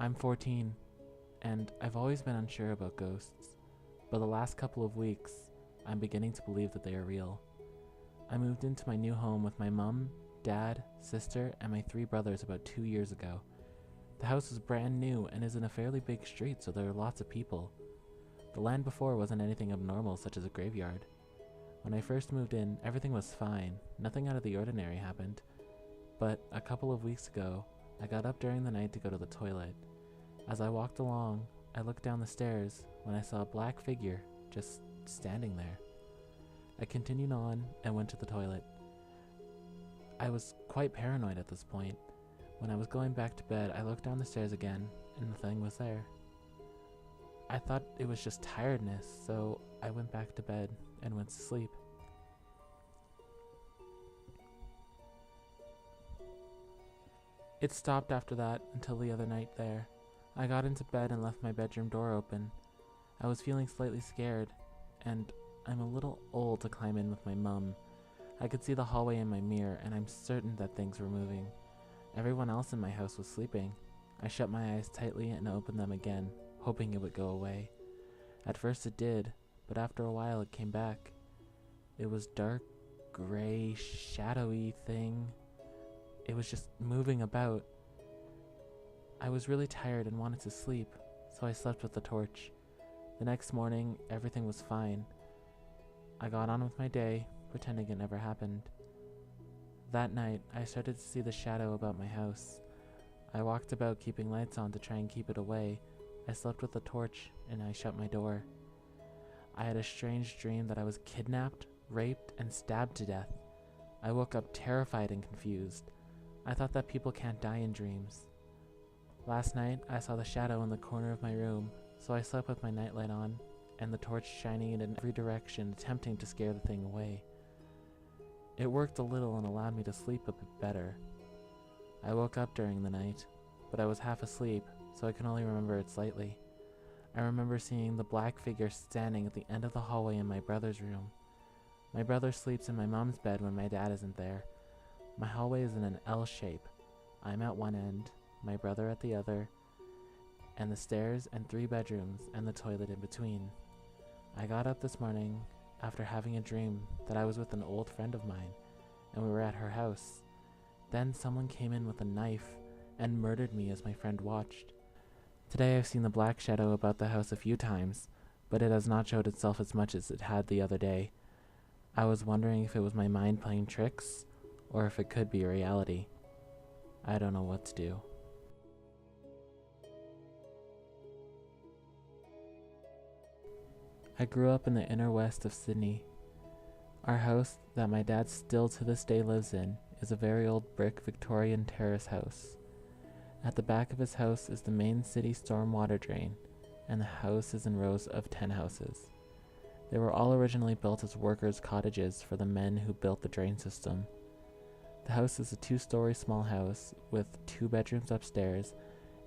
I'm 14, and I've always been unsure about ghosts, but the last couple of weeks, I'm beginning to believe that they are real. I moved into my new home with my mom, dad, sister, and my 3 brothers about 2 years ago. The house is brand new and is in a fairly big street, so there are lots of people. The land before wasn't anything abnormal, such as a graveyard. When I first moved in, everything was fine. Nothing out of the ordinary happened. But a couple of weeks ago, I got up during the night to go to the toilet. As I walked along, I looked down the stairs when I saw a black figure just standing there. I continued on and went to the toilet. I was quite paranoid at this point. When I was going back to bed, I looked down the stairs again, and the thing was there. I thought it was just tiredness, so I went back to bed and went to sleep. It stopped after that until the other night there. I got into bed and left my bedroom door open. I was feeling slightly scared, and I'm a little old to climb in with my mum. I could see the hallway in my mirror, and I'm certain that things were moving. Everyone else in my house was sleeping. I shut my eyes tightly and opened them again, hoping it would go away. At first it did, but after a while it came back. It was dark, gray, shadowy thing. It was just moving about. I was really tired and wanted to sleep, so I slept with the torch. The next morning, everything was fine. I got on with my day, pretending it never happened. That night, I started to see the shadow about my house. I walked about keeping lights on to try and keep it away. I slept with the torch, and I shut my door. I had a strange dream that I was kidnapped, raped, and stabbed to death. I woke up terrified and confused. I thought that people can't die in dreams. Last night, I saw the shadow in the corner of my room, so I slept with my nightlight on, and the torch shining in every direction, attempting to scare the thing away. It worked a little and allowed me to sleep a bit better. I woke up during the night, but I was half asleep, so I can only remember it slightly. I remember seeing the black figure standing at the end of the hallway in my brother's room. My brother sleeps in my mom's bed when my dad isn't there. My hallway is in an L shape. I'm at one end, my brother at the other, and the stairs and 3 bedrooms and the toilet in between. I got up this morning after having a dream that I was with an old friend of mine, and we were at her house. Then someone came in with a knife and murdered me as my friend watched. Today I've seen the black shadow about the house a few times, but it has not showed itself as much as it had the other day. I was wondering if it was my mind playing tricks, or if it could be reality. I don't know what to do. I grew up in the inner west of Sydney. Our house, that my dad still to this day lives in, is a very old brick Victorian terrace house. At the back of his house is the main city storm water drain, and the house is in rows of 10 houses. They were all originally built as workers' cottages for the men who built the drain system. The house is a 2-story small house with 2 bedrooms upstairs,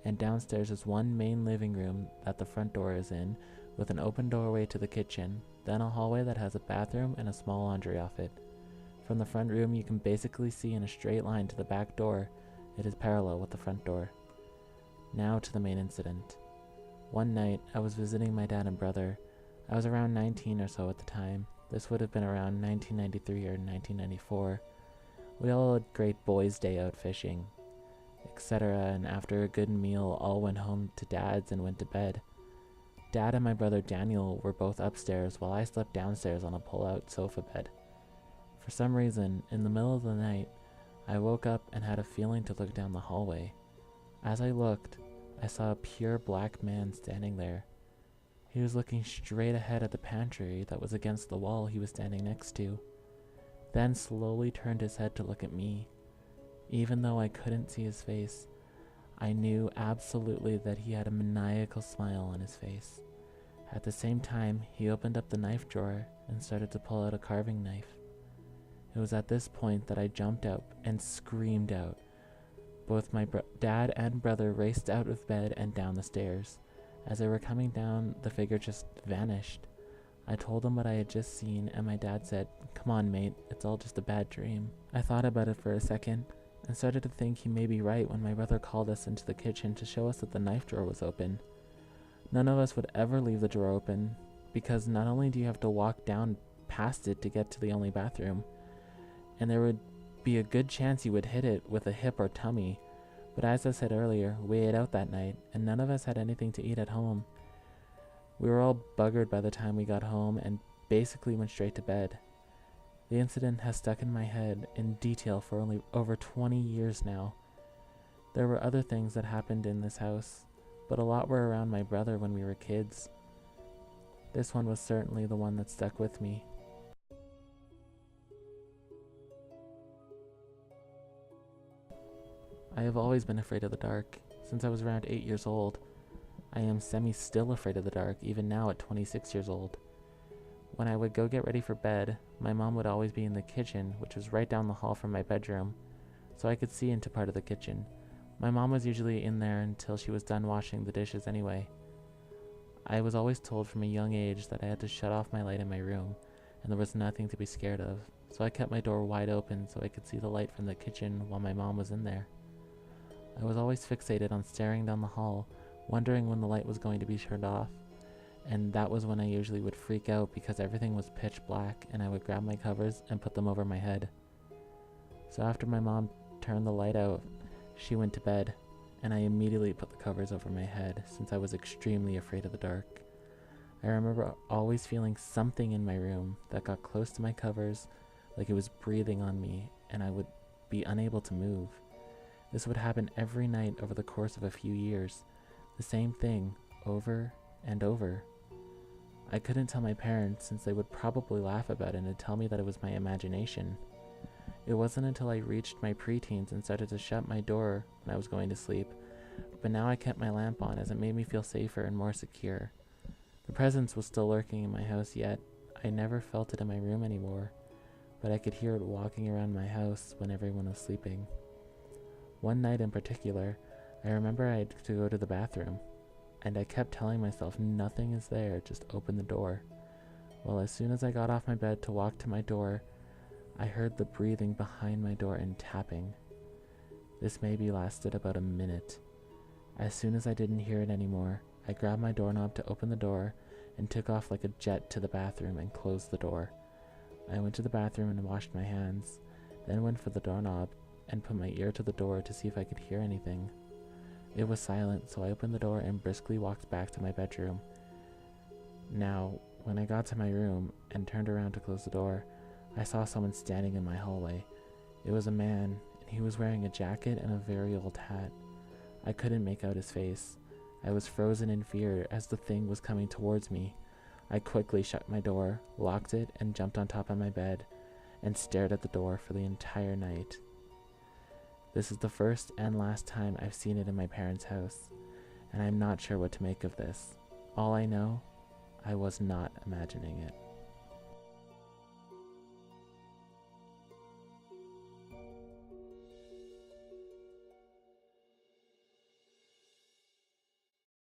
and downstairs is one main living room that the front door is in, with an open doorway to the kitchen, then a hallway that has a bathroom and a small laundry off it. From the front room you can basically see in a straight line to the back door. It is parallel with the front door. Now to the main incident. One night I was visiting my dad and brother. I was around 19 or so at the time. This would have been around 1993 or 1994. We all had great boys' day out fishing, etc., and after a good meal all went home to dad's and went to bed. Dad and my brother Daniel were both upstairs while I slept downstairs on a pull-out sofa bed. For some reason, in the middle of the night, I woke up and had a feeling to look down the hallway. As I looked, I saw a pure black man standing there. He was looking straight ahead at the pantry that was against the wall he was standing next to, then slowly turned his head to look at me. Even though I couldn't see his face, I knew absolutely that he had a maniacal smile on his face. At the same time, he opened up the knife drawer and started to pull out a carving knife. It was at this point that I jumped up and screamed out. Both my dad and brother raced out of bed and down the stairs. As they were coming down, the figure just vanished. I told them what I had just seen, and my dad said, "Come on, mate, it's all just a bad dream." I thought about it for a second, and started to think he may be right when my brother called us into the kitchen to show us that the knife drawer was open. None of us would ever leave the drawer open, because not only do you have to walk down past it to get to the only bathroom, and there would be a good chance you would hit it with a hip or tummy, but as I said earlier, we ate out that night, and none of us had anything to eat at home. We were all buggered by the time we got home and basically went straight to bed. The incident has stuck in my head in detail for only over 20 years now. There were other things that happened in this house, but a lot were around my brother when we were kids. This one was certainly the one that stuck with me. I have always been afraid of the dark. Since I was around 8 years old, I am still afraid of the dark, even now at 26 years old. When I would go get ready for bed, my mom would always be in the kitchen, which was right down the hall from my bedroom, so I could see into part of the kitchen. My mom was usually in there until she was done washing the dishes anyway. I was always told from a young age that I had to shut off my light in my room, and there was nothing to be scared of, so I kept my door wide open so I could see the light from the kitchen while my mom was in there. I was always fixated on staring down the hall, wondering when the light was going to be turned off, and that was when I usually would freak out because everything was pitch black and I would grab my covers and put them over my head. So after my mom turned the light out, she went to bed, and I immediately put the covers over my head since I was extremely afraid of the dark. I remember always feeling something in my room that got close to my covers, like it was breathing on me, and I would be unable to move. This would happen every night over the course of a few years, the same thing over and over. I couldn't tell my parents since they would probably laugh about it and tell me that it was my imagination. It wasn't until I reached my preteens and started to shut my door when I was going to sleep, but now I kept my lamp on as it made me feel safer and more secure. The presence was still lurking in my house, yet I never felt it in my room anymore, but I could hear it walking around my house when everyone was sleeping. One night in particular, I remember I had to go to the bathroom, and I kept telling myself nothing is there, just open the door. Well, as soon as I got off my bed to walk to my door, I heard the breathing behind my door and tapping. This maybe lasted about a minute. As soon as I didn't hear it anymore, I grabbed my doorknob to open the door and took off like a jet to the bathroom and closed the door. I went to the bathroom and washed my hands, then went for the doorknob and put my ear to the door to see if I could hear anything. It was silent, so I opened the door and briskly walked back to my bedroom. Now, when I got to my room and turned around to close the door, I saw someone standing in my hallway. It was a man, and he was wearing a jacket and a very old hat. I couldn't make out his face. I was frozen in fear as the thing was coming towards me. I quickly shut my door, locked it, and jumped on top of my bed, and stared at the door for the entire night. This is the first and last time I've seen it in my parents' house, and I'm not sure what to make of this. All I know, I was not imagining it.